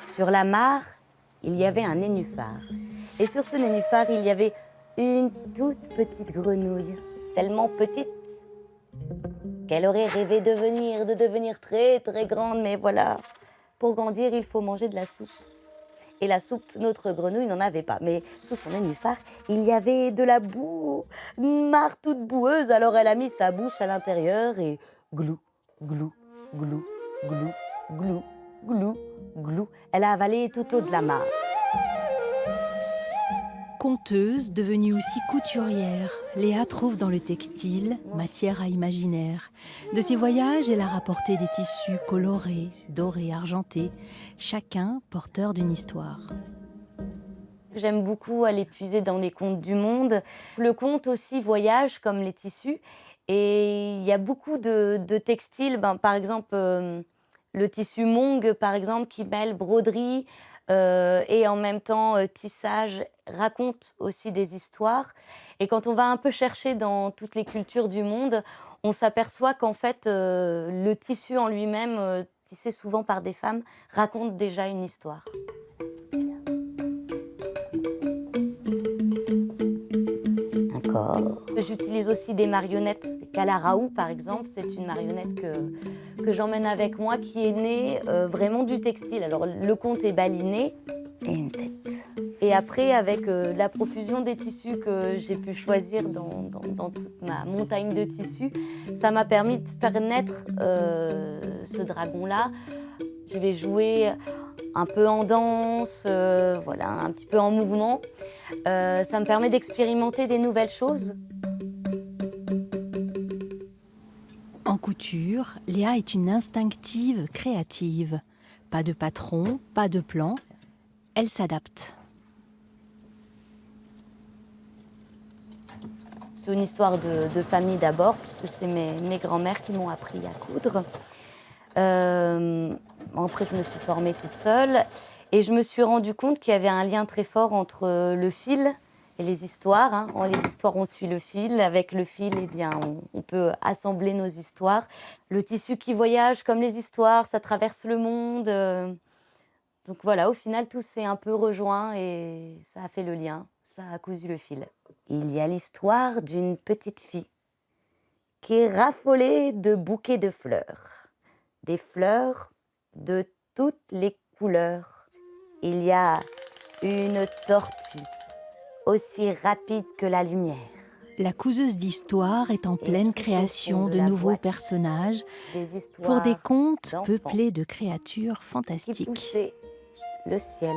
Sur la mare, il y avait un nénuphar. Et sur ce nénuphar, il y avait une toute petite grenouille, tellement petite qu'elle aurait rêvé de devenir très très grande. Mais voilà, pour grandir, il faut manger de la soupe. Et la soupe, notre grenouille n'en avait pas. Mais sous son nénuphar, il y avait de la boue, une mare toute boueuse. Alors elle a mis sa bouche à l'intérieur et glou, glou, glou, glou, glou, glou, glou. Elle a avalé toute l'eau de la mare. Conteuse, devenue aussi couturière, Léa trouve dans le textile matière à imaginaire. De ses voyages, elle a rapporté des tissus colorés, dorés, argentés, chacun porteur d'une histoire. J'aime beaucoup aller puiser dans les contes du monde. Le conte aussi voyage comme les tissus. Et il y a beaucoup de textiles, par exemple le tissu Mong, par exemple, qui mêle broderie et en même temps tissage, raconte aussi des histoires. Et quand on va un peu chercher dans toutes les cultures du monde, on s'aperçoit qu'en fait, le tissu en lui-même, tissé souvent par des femmes, raconte déjà une histoire. J'utilise aussi des marionnettes. Kalaraou, par exemple, c'est une marionnette que j'emmène avec moi qui est née vraiment du textile. Alors, le conte est baliné et une tête. Et après, avec la profusion des tissus que j'ai pu choisir dans toute ma montagne de tissus, ça m'a permis de faire naître ce dragon-là. Je vais jouer un peu en danse, voilà, un petit peu en mouvement. Ça me permet d'expérimenter des nouvelles choses. En couture, Léa est une instinctive créative. Pas de patron, pas de plan, elle s'adapte. C'est une histoire de famille d'abord, puisque c'est mes grands-mères qui m'ont appris à coudre. Après, je me suis formée toute seule et je me suis rendu compte qu'il y avait un lien très fort entre le fil et les histoires. Hein. Les histoires, on suit le fil. Avec le fil, eh bien, on peut assembler nos histoires. Le tissu qui voyage comme les histoires, ça traverse le monde. Donc voilà, au final, tout s'est un peu rejoint et ça a fait le lien. Ça a cousu le fil. Il y a l'histoire d'une petite fille qui est raffolée de bouquets de fleurs. Des fleurs de toutes les couleurs. Il y a une tortue aussi rapide que la lumière. La couseuse d'histoires est en pleine création de nouveaux personnages pour des contes peuplés de créatures fantastiques. Qui poussaient le ciel.